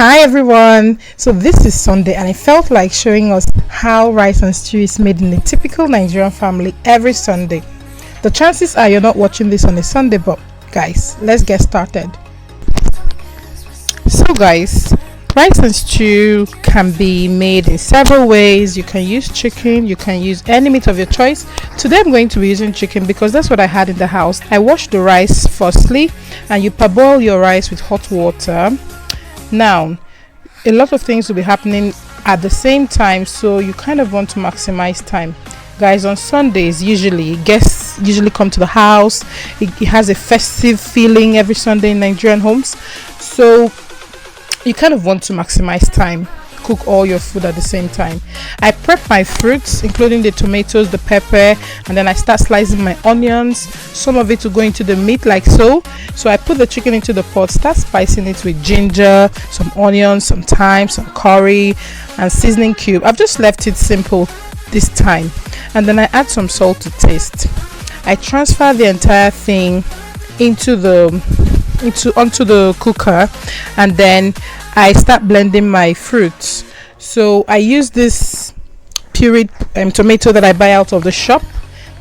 Hi everyone. So this is Sunday and I felt like showing us how rice and stew is made in a typical Nigerian family every Sunday. The chances are you're not watching this on a Sunday, but guys, let's get started. So guys, rice and stew can be made in several ways. You can use chicken, you can use any meat of your choice. Today I'm going to be using chicken because that's what I had in the house. I washed the rice firstly and you parboil your rice with hot water. Now, a lot of things will be happening at the same time, so you kind of want to maximize time. Guys, on Sundays, usually guests usually come to the house. It has a festive feeling every Sunday in Nigerian homes, so you kind of want to maximize time, cook all your food at the same time. I prep my fruits, including the tomatoes, the pepper, and then I start slicing my onions. Some of it will go into the meat like so. So I put the chicken into the pot, start spicing it with ginger, some onions, some thyme, some curry, and seasoning cube. I've just left it simple this time, and then I add some salt to taste. I transfer the entire thing onto the cooker, and then I start blending my fruits. So I use this pureed tomato that I buy out of the shop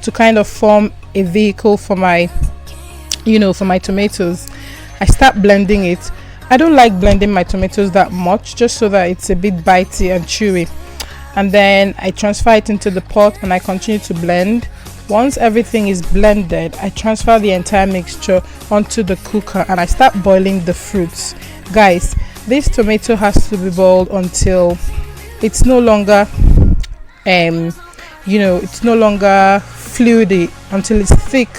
to kind of form a vehicle for my tomatoes. I start blending it. I don't like blending my tomatoes that much, just so that it's a bit bitey and chewy. And then I transfer it into the pot and I continue to blend. Once everything is blended, I transfer the entire mixture onto the cooker and I start boiling the fruits. Guys, this tomato has to be boiled until it's no longer it's no longer fluidy, until it's thick.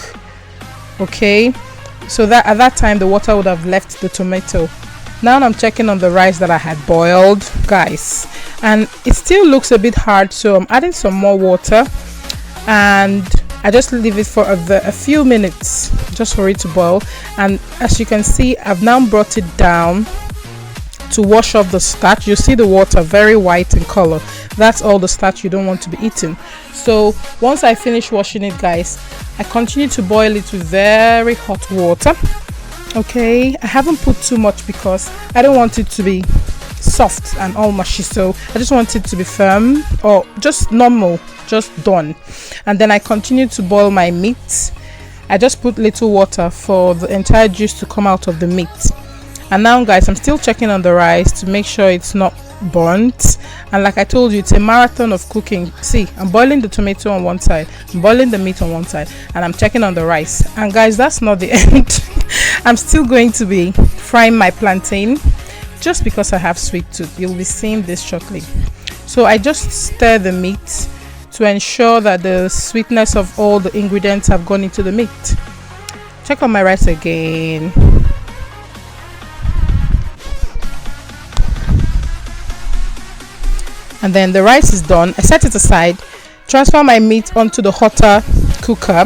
Okay, so that at that time the water would have left the tomato. Now I'm checking on the rice that I had boiled, guys, and it still looks a bit hard, so I'm adding some more water and I just leave it for a few minutes just for it to boil. And as you can see, I've now brought it down to wash off the starch. You see the water very white in color. That's all the starch you don't want to be eaten. So once I finish washing it, guys, I continue to boil it with very hot water. Okay, I haven't put too much because I don't want it to be soft and all mushy, so I just want it to be firm or just normal, just done. And then I continue to boil my meat. I just put little water for the entire juice to come out of the meat. And now, guys, I'm still checking on the rice to make sure it's not burnt. And like I told you, it's a marathon of cooking. See, I'm boiling the tomato on one side, I'm boiling the meat on one side, and I'm checking on the rice. And guys, that's not the end. I'm still going to be frying my plantain just because I have sweet tooth. You'll be seeing this shortly. So I just stir the meat to ensure that the sweetness of all the ingredients have gone into the meat. Check on my rice again. And then the rice is done. I set it aside, transfer my meat onto the hotter cooker,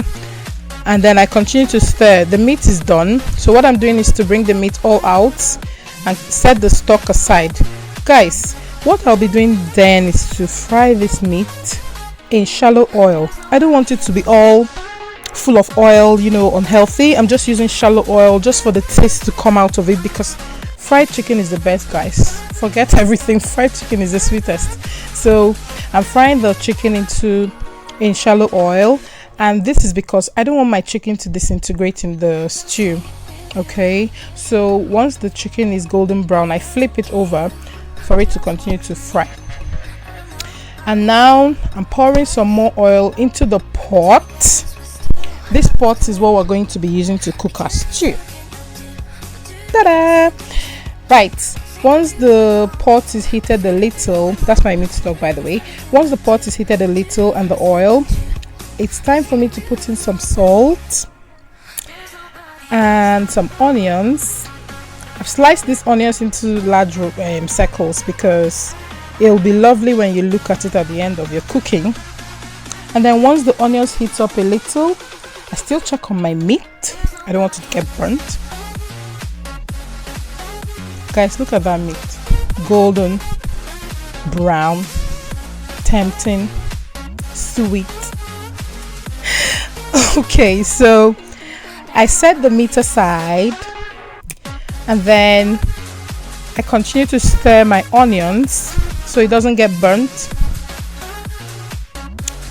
and then I continue to stir. The meat is done, so what I'm doing is to bring the meat all out and set the stock aside. Guys, what I'll be doing then is to fry this meat in shallow oil. I don't want it to be all full of oil, unhealthy. I'm just using shallow oil just for the taste to come out of it, because fried chicken is the best, guys. Forget everything, fried chicken is the sweetest. So I'm frying the chicken in shallow oil, and this is because I don't want my chicken to disintegrate in the stew. Okay, so once the chicken is golden brown, I flip it over for it to continue to fry. And now I'm pouring some more oil into the pot. This pot is what we're going to be using to cook our stew. Ta-da! Right, once the pot is heated a little, that's my meat stock, by the way. Once the pot is heated a little and the oil, it's time for me to put in some salt and some onions. I've sliced these onions into large circles because it'll be lovely when you look at it at the end of your cooking. And then once the onions heat up a little, I still check on my meat. I don't want it to get burnt. Guys, look at that meat. Golden, brown, tempting, sweet. Okay, so I set the meat aside, and then I continue to stir my onions so it doesn't get burnt.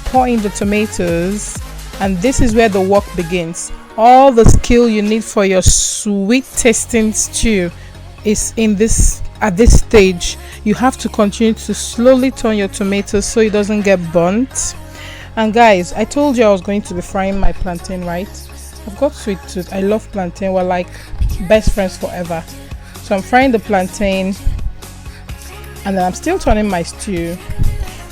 Pour in the tomatoes, and this is where the work begins. All the skill you need for your sweet tasting stew is in this. At this stage, you have to continue to slowly turn your tomatoes so it doesn't get burnt. And guys, I told you I was going to be frying my plantain, right? I've got sweet tooth. I love plantain. We're like best friends forever. So I'm frying the plantain, and then I'm still turning my stew.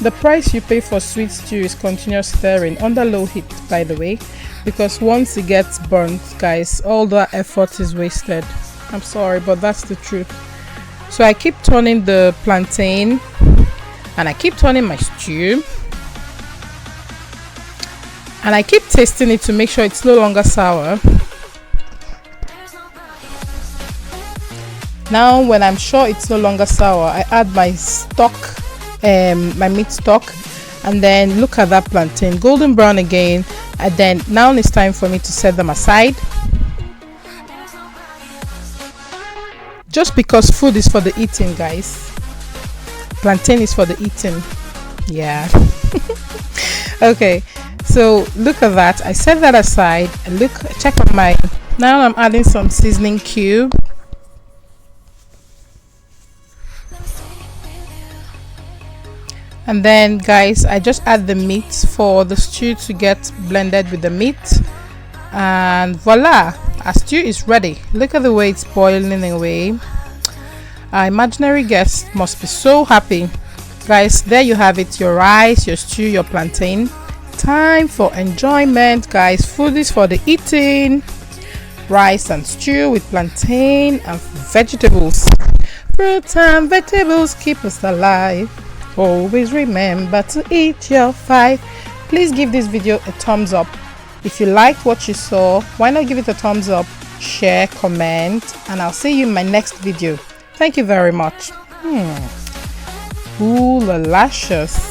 The price you pay for sweet stew is continuous stirring under low heat, by the way, because once it gets burnt, guys, all that effort is wasted. I'm sorry, but that's the truth. So I keep turning the plantain, and I keep turning my stew, and I keep tasting it to make sure it's no longer sour. Now when I'm sure it's no longer sour, I add my stock, my meat stock, and then look at that plantain, golden brown again. And then now it's time for me to set them aside. Just because food is for the eating, guys. Plantain is for the eating. Yeah. Okay, so look at that. I set that aside. Check on my. Now I'm adding some seasoning cube. And then, guys, I just add the meat for the stew to get blended with the meat. And voila, our stew is ready. Look at the way it's boiling away. Our imaginary guest must be so happy. Guys, there you have it, your rice, your stew, your plantain. Time for enjoyment, guys. Food is for the eating. Rice and stew with plantain and vegetables. Fruits and vegetables keep us alive. Always remember to eat your fight. Please give this video a thumbs up. If you liked what you saw, why not give it a thumbs up, share, comment, and I'll see you in my next video. Thank you very much. Ooh, delicious.